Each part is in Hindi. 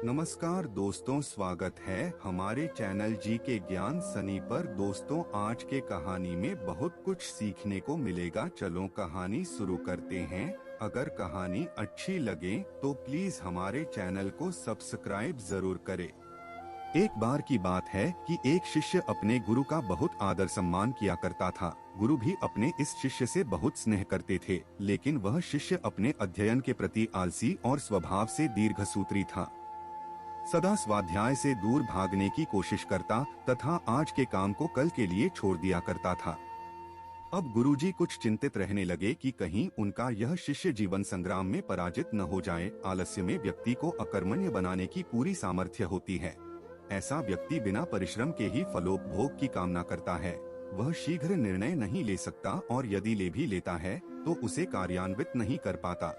नमस्कार दोस्तों, स्वागत है हमारे चैनल जी के ज्ञान सनी पर। दोस्तों, आज के कहानी में बहुत कुछ सीखने को मिलेगा। चलो कहानी शुरू करते हैं। अगर कहानी अच्छी लगे तो प्लीज हमारे चैनल को सब्सक्राइब जरूर करें। एक बार की बात है कि एक शिष्य अपने गुरु का बहुत आदर सम्मान किया करता था। गुरु भी अपने इस शिष्य से बहुत स्नेह करते थे, लेकिन वह शिष्य अपने अध्ययन के प्रति आलसी और स्वभाव से दीर्घसूत्री था। सदा स्वाध्याय से दूर भागने की कोशिश करता तथा आज के काम को कल के लिए छोड़ दिया करता था। अब गुरुजी कुछ चिंतित रहने लगे कि कहीं उनका यह शिष्य जीवन संग्राम में पराजित न हो जाए। आलस्य में व्यक्ति को अकर्मण्य बनाने की पूरी सामर्थ्य होती है। ऐसा व्यक्ति बिना परिश्रम के ही फलोपभोग की कामना करता है। वह शीघ्र निर्णय नहीं ले सकता और यदि ले भी लेता है तो उसे कार्यान्वित नहीं कर पाता।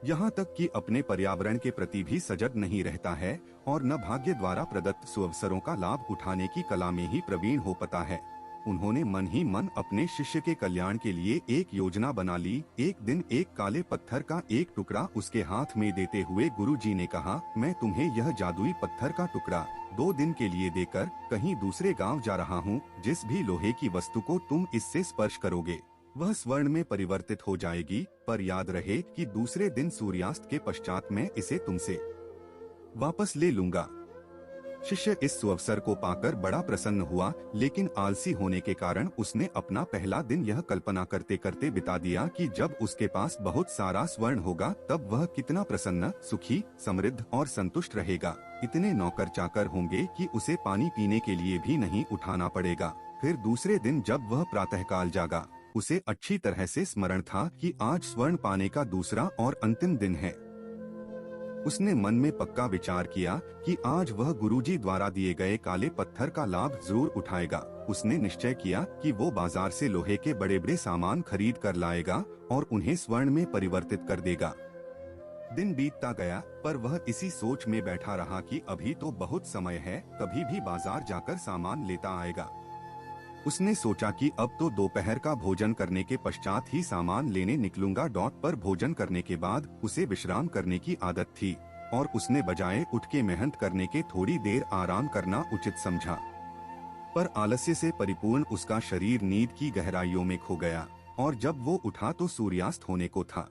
यहाँ तक कि अपने पर्यावरण के प्रति भी सजग नहीं रहता है और न भाग्य द्वारा प्रदत्त सुअवसरों का लाभ उठाने की कला में ही प्रवीण हो पाता है। उन्होंने मन ही मन अपने शिष्य के कल्याण के लिए एक योजना बना ली। एक दिन एक काले पत्थर का एक टुकड़ा उसके हाथ में देते हुए गुरुजी ने कहा, मैं तुम्हें यह जादुई पत्थर का टुकड़ा 2 दिन के लिए देकर कहीं दूसरे गांव जा रहा हूँ। जिस भी लोहे की वस्तु को तुम इससे स्पर्श करोगे वह स्वर्ण में परिवर्तित हो जाएगी, पर याद रहे कि दूसरे दिन सूर्यास्त के पश्चात मैं इसे तुमसे वापस ले लूंगा। शिष्य इस सुअवसर को पाकर बड़ा प्रसन्न हुआ, लेकिन आलसी होने के कारण उसने अपना पहला दिन यह कल्पना करते करते बिता दिया कि जब उसके पास बहुत सारा स्वर्ण होगा तब वह कितना प्रसन्न, सुखी, समृद्ध और संतुष्ट रहेगा। इतने नौकर चाकर होंगे कि उसे पानी पीने के लिए भी नहीं उठाना पड़ेगा। फिर दूसरे दिन जब वह प्रातःकाल जागा, उसे अच्छी तरह से स्मरण था कि आज स्वर्ण पाने का दूसरा और अंतिम दिन है। उसने मन में पक्का विचार किया कि आज वह गुरुजी द्वारा दिए गए काले पत्थर का लाभ जरूर उठाएगा। उसने निश्चय किया कि वो बाजार से लोहे के बड़े बड़े सामान खरीद कर लाएगा और उन्हें स्वर्ण में परिवर्तित कर देगा। दिन बीतता गया, पर वह इसी सोच में बैठा रहा कि अभी तो बहुत समय है, कभी भी बाजार जाकर सामान लेता आएगा। उसने सोचा कि अब तो दोपहर का भोजन करने के पश्चात ही सामान लेने निकलूंगा। पर भोजन करने के बाद उसे विश्राम करने की आदत थी और उसने बजाय उठ के मेहनत करने के थोड़ी देर आराम करना उचित समझा। पर आलस्य से परिपूर्ण उसका शरीर नींद की गहराइयों में खो गया और जब वो उठा तो सूर्यास्त होने को था।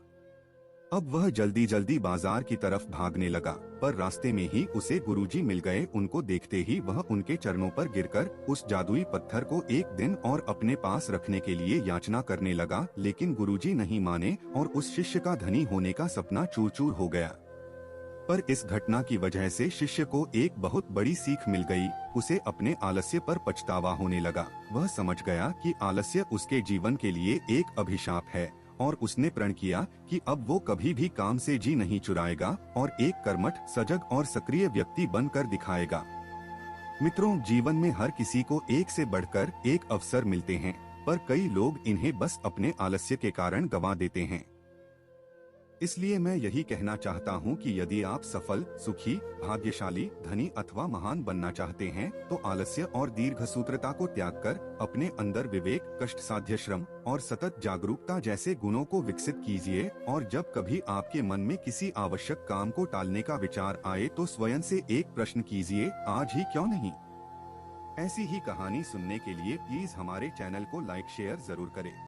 अब वह जल्दी जल्दी बाजार की तरफ भागने लगा, पर रास्ते में ही उसे गुरुजी मिल गए। उनको देखते ही वह उनके चरणों पर गिरकर उस जादुई पत्थर को एक दिन और अपने पास रखने के लिए याचना करने लगा, लेकिन गुरुजी नहीं माने और उस शिष्य का धनी होने का सपना चूर चूर हो गया। पर इस घटना की वजह से शिष्य को एक बहुत बड़ी सीख मिल गई। उसे अपने आलस्य पर पछतावा होने लगा। वह समझ गया कि आलस्य उसके जीवन के लिए एक अभिशाप है और उसने प्रण किया कि अब वो कभी भी काम से जी नहीं चुराएगा और एक कर्मठ, सजग और सक्रिय व्यक्ति बनकर दिखाएगा। मित्रों, जीवन में हर किसी को एक से बढ़कर एक अवसर मिलते हैं, पर कई लोग इन्हें बस अपने आलस्य के कारण गंवा देते हैं। इसलिए मैं यही कहना चाहता हूँ कि यदि आप सफल, सुखी, भाग्यशाली, धनी अथवा महान बनना चाहते हैं तो आलस्य और दीर्घसूत्रता को त्याग कर अपने अंदर विवेक, कष्ट साध्य श्रम और सतत जागरूकता जैसे गुणों को विकसित कीजिए। और जब कभी आपके मन में किसी आवश्यक काम को टालने का विचार आए तो स्वयं से एक प्रश्न कीजिए, आज ही क्यों नहीं। ऐसी ही कहानी सुनने के लिए प्लीज हमारे चैनल को लाइक शेयर जरूर करें।